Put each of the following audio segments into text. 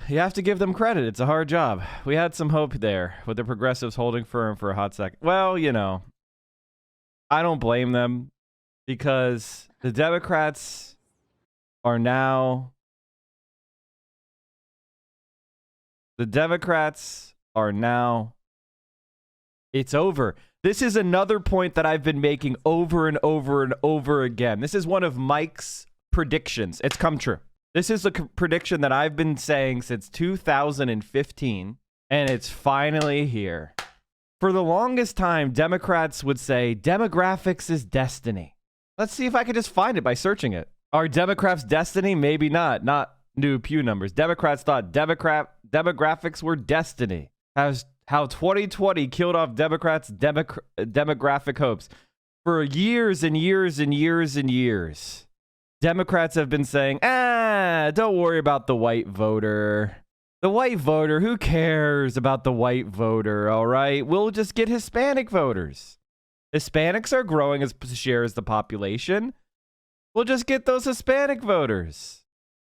You have to give them credit. It's a hard job. We had some hope there with the progressives holding firm for a hot second. Well, I don't blame them because the Democrats are now... It's over. This is another point that I've been making over and over and over again. This is one of Mike's predictions. It's come true. This is a prediction that I've been saying since 2015, and it's finally here. For the longest time, Democrats would say, demographics is destiny. Let's see if I can just find it by searching it. Are Democrats destiny? Maybe not. Not new Pew numbers. Democrats thought demographics were destiny. How 2020 killed off Democrats' demographic hopes. For years and years and years and years, Democrats have been saying, don't worry about the white voter. The white voter, who cares about the white voter, all right? We'll just get Hispanic voters. Hispanics are growing as share as the population. We'll just get those Hispanic voters.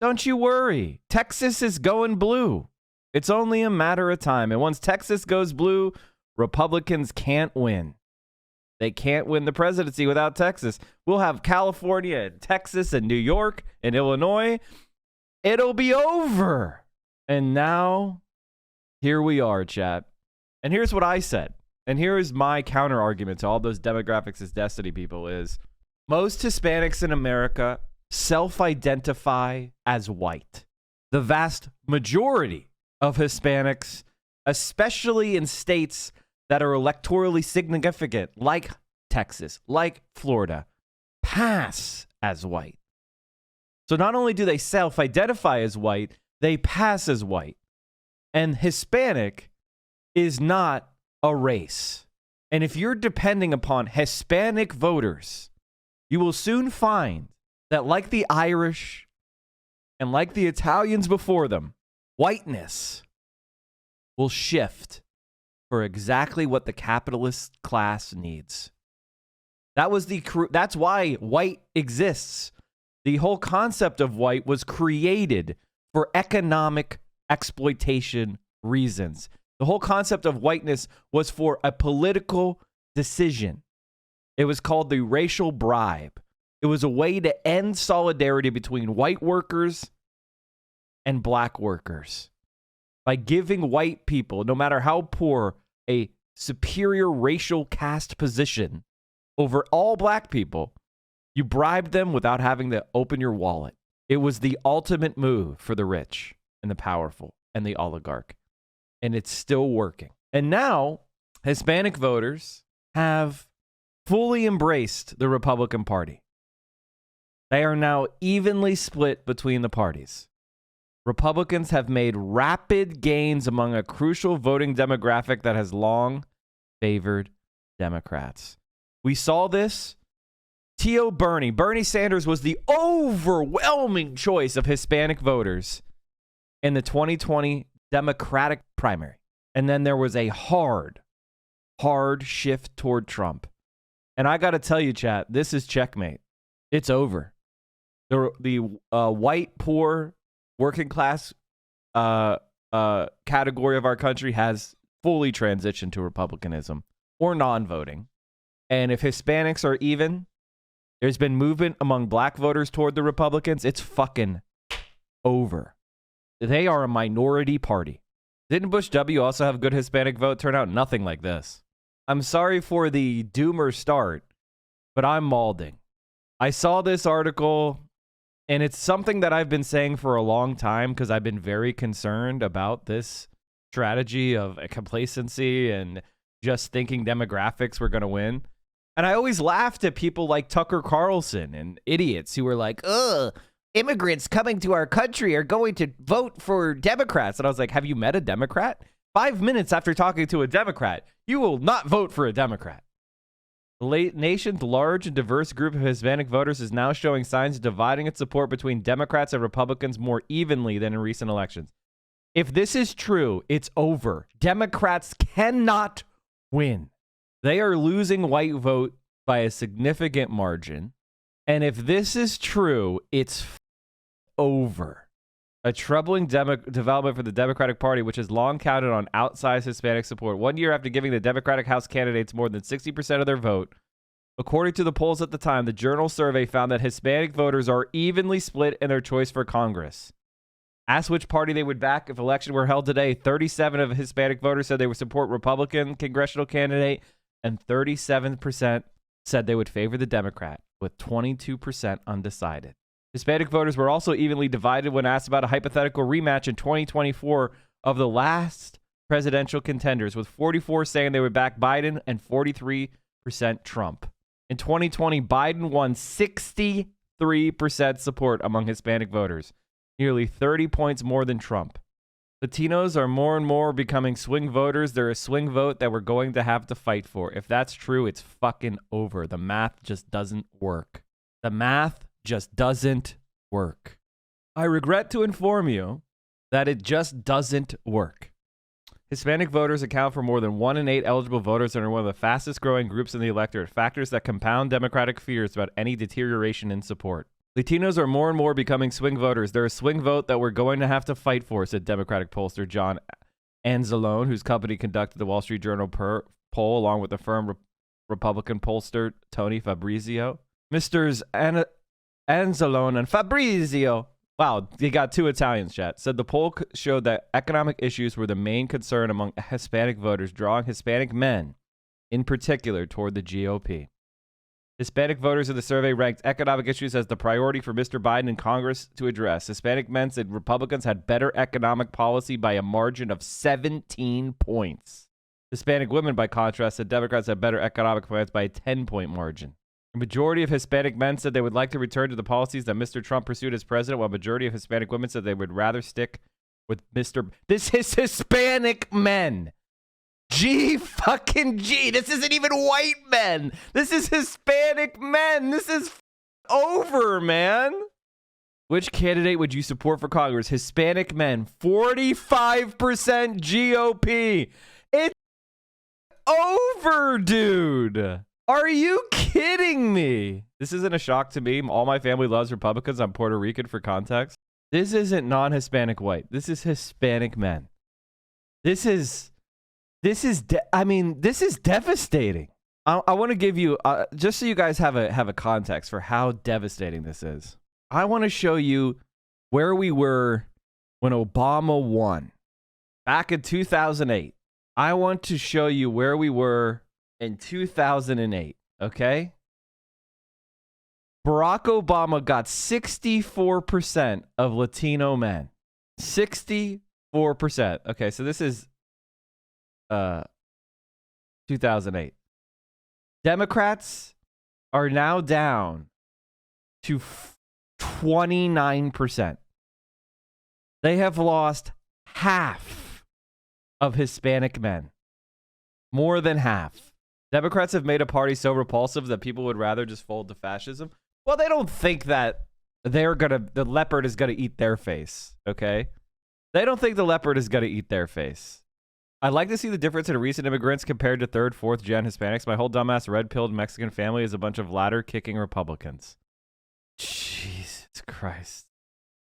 Don't you worry. Texas is going blue. It's only a matter of time. And once Texas goes blue, Republicans can't win. They can't win the presidency without Texas. We'll have California and Texas and New York and Illinois. It'll be over. And now, here we are, chat. And here's what I said. And here is my counter argument to all those demographics is destiny people is most Hispanics in America self-identify as white. The vast majority of Hispanics, especially in states that are electorally significant, like Texas, like Florida, pass as white. So not only do they self-identify as white, they pass as white. And Hispanic is not a race. And if you're depending upon Hispanic voters, you will soon find that like the Irish and like the Italians before them, whiteness will shift for exactly what the capitalist class needs. That's why white exists. The whole concept of white was created for economic exploitation reasons. The whole concept of whiteness was for a political decision. It was called the racial bribe. It was a way to end solidarity between white workers and black workers by giving white people, no matter how poor, a superior racial caste position over all black people. You bribed them without having to open your wallet. It was the ultimate move for the rich and the powerful and the oligarch. And it's still working. And now Hispanic voters have fully embraced the Republican Party. They are now evenly split between the parties. Republicans have made rapid gains among a crucial voting demographic that has long favored Democrats. We saw this. Bernie Sanders was the overwhelming choice of Hispanic voters in the 2020 Democratic primary. And then there was a hard shift toward Trump. And I got to tell you, chat, this is checkmate. It's over. The white, poor, working class category of our country has fully transitioned to Republicanism or non-voting. And if Hispanics are even, there's been movement among black voters toward the Republicans. It's fucking over. They are a minority party. Didn't Bush W also have good Hispanic vote turnout? Nothing like this. I'm sorry for the doomer start, but I'm maulding. I saw this article, and it's something that I've been saying for a long time because I've been very concerned about this strategy of complacency and just thinking demographics were going to win. And I always laughed at people like Tucker Carlson and idiots who were like, immigrants coming to our country are going to vote for Democrats. And I was like, have you met a Democrat? 5 minutes after talking to a Democrat, you will not vote for a Democrat. The nation's large and diverse group of Hispanic voters is now showing signs of dividing its support between Democrats and Republicans more evenly than in recent elections. If this is true, it's over. Democrats cannot win. They are losing white vote by a significant margin. And if this is true, it's over. A troubling development for the Democratic Party, which has long counted on outsized Hispanic support. 1 year after giving the Democratic House candidates more than 60% of their vote, according to the polls at the time, the Journal survey found that Hispanic voters are evenly split in their choice for Congress. Asked which party they would back if election were held today, 37% of Hispanic voters said they would support Republican congressional candidate, and 37% said they would favor the Democrat, with 22% undecided. Hispanic voters were also evenly divided when asked about a hypothetical rematch in 2024 of the last presidential contenders, with 44% saying they would back Biden and 43% Trump. In 2020, Biden won 63% support among Hispanic voters, nearly 30 points more than Trump. Latinos are more and more becoming swing voters. They're a swing vote that we're going to have to fight for. If that's true, it's fucking over. The math just doesn't work. The math just doesn't work. I regret to inform you that it just doesn't work. Hispanic voters account for more than 1 in 8 eligible voters and are one of the fastest growing groups in the electorate, factors that compound Democratic fears about any deterioration in support. Latinos are more and more becoming swing voters. They're a swing vote that we're going to have to fight for, said Democratic pollster John Anzalone, whose company conducted the Wall Street Journal poll along with the firm Republican pollster Tony Fabrizio. Mr. Anzalone and Fabrizio, wow, they got 2 Italians, chat, said the poll showed that economic issues were the main concern among Hispanic voters, drawing Hispanic men in particular toward the GOP. Hispanic voters in the survey ranked economic issues as the priority for Mr. Biden and Congress to address. Hispanic men said Republicans had better economic policy by a margin of 17 points. Hispanic women, by contrast, said Democrats had better economic plans by a 10-point margin. A majority of Hispanic men said they would like to return to the policies that Mr. Trump pursued as president, while a majority of Hispanic women said they would rather stick with Mr. This is Hispanic men. G fucking G. This isn't even white men. This is Hispanic men. This is over, man. Which candidate would you support for Congress? Hispanic men. 45% GOP. It's over, dude. Are you kidding me? This isn't a shock to me. All my family loves Republicans. I'm Puerto Rican, for context. This isn't non-Hispanic white. This is Hispanic men. This is devastating. I want to give you, just so you guys have a context for how devastating this is. I want to show you where we were when Obama won back in 2008. I want to show you where we were in 2008, okay? Barack Obama got 64% of Latino men. 64%. Okay, so this is 2008. Democrats are now down to 29%. They have lost half of Hispanic men. More than half. Democrats have made a party so repulsive that people would rather just fold to fascism. Well, they don't think that the leopard is gonna eat their face, okay? They don't think the leopard is gonna eat their face. I'd like to see the difference in recent immigrants compared to 3rd, 4th gen Hispanics. My whole dumbass red-pilled Mexican family is a bunch of ladder-kicking Republicans. Jesus Christ.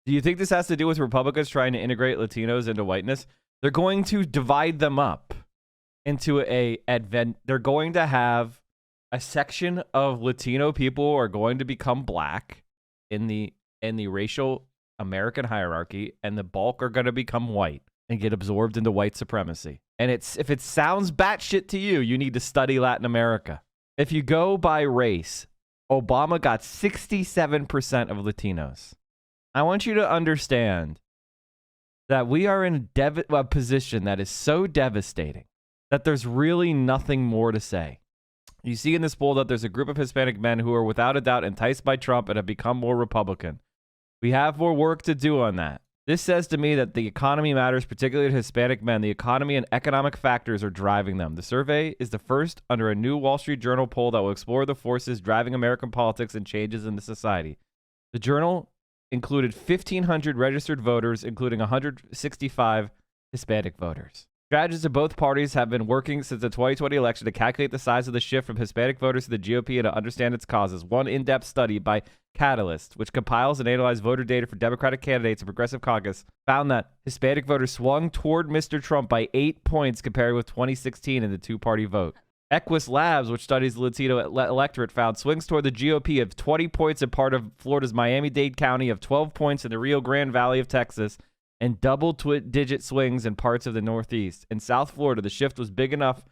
Do you think this has to do with Republicans trying to integrate Latinos into whiteness? They're going to divide them up into they're going to have a section of Latino people who are going to become black in the racial American hierarchy, and the bulk are going to become white and get absorbed into white supremacy. And if it sounds batshit to you, you need to study Latin America. If you go by race, Obama got 67% of Latinos. I want you to understand that we are in a position that is so devastating that there's really nothing more to say. You see in this poll that there's a group of Hispanic men who are without a doubt enticed by Trump and have become more Republican. We have more work to do on that. This says to me that the economy matters, particularly to Hispanic men. The economy and economic factors are driving them. The survey is the first under a new Wall Street Journal poll that will explore the forces driving American politics and changes in the society. The journal included 1,500 registered voters, including 165 Hispanic voters. Strategists of both parties have been working since the 2020 election to calculate the size of the shift from Hispanic voters to the GOP and to understand its causes. One in-depth study by Catalyst, which compiles and analyzes voter data for Democratic candidates and Progressive Caucus, found that Hispanic voters swung toward Mr. Trump by 8 points compared with 2016 in the two-party vote. Equus Labs, which studies the Latino electorate, found swings toward the GOP of 20 points in part of Florida's Miami-Dade County, of 12 points in the Rio Grande Valley of Texas, and double-digit swings in parts of the Northeast. In South Florida, the shift was big enough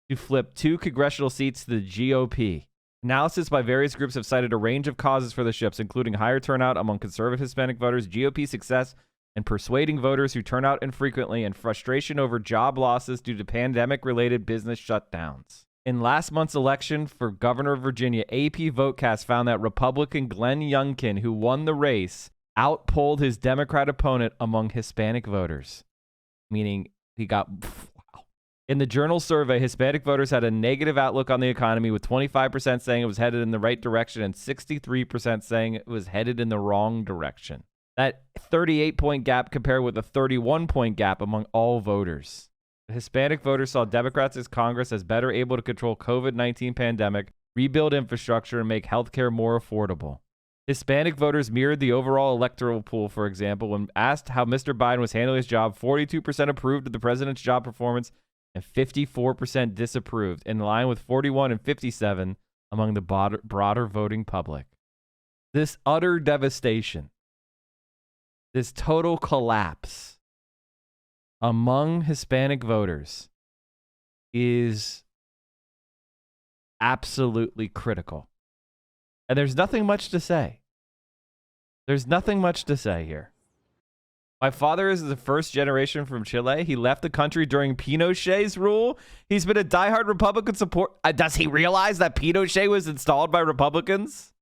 to flip 2 congressional seats to the GOP. Analysis by various groups have cited a range of causes for the shifts, including higher turnout among conservative Hispanic voters, GOP success in persuading voters who turn out infrequently, and frustration over job losses due to pandemic-related business shutdowns. In last month's election for governor of Virginia, AP VoteCast found that Republican Glenn Youngkin, who won the race, outpolled his Democrat opponent among Hispanic voters, meaning he got... In the Journal survey, Hispanic voters had a negative outlook on the economy, with 25% saying it was headed in the right direction and 63% saying it was headed in the wrong direction. That 38-point gap compared with a 31-point gap among all voters. The Hispanic voters saw Democrats as Congress as better able to control COVID-19 pandemic, rebuild infrastructure, and make healthcare more affordable. Hispanic voters mirrored the overall electoral pool, for example. When asked how Mr. Biden was handling his job, 42% approved of the president's job performance and 54% disapproved, in line with 41 and 57 among the broader voting public. This utter devastation, this total collapse among Hispanic voters is absolutely critical. And there's nothing much to say. There's nothing much to say here. My father is the first generation from Chile. He left the country during Pinochet's rule. He's been a diehard Republican support. Does he realize that Pinochet was installed by Republicans?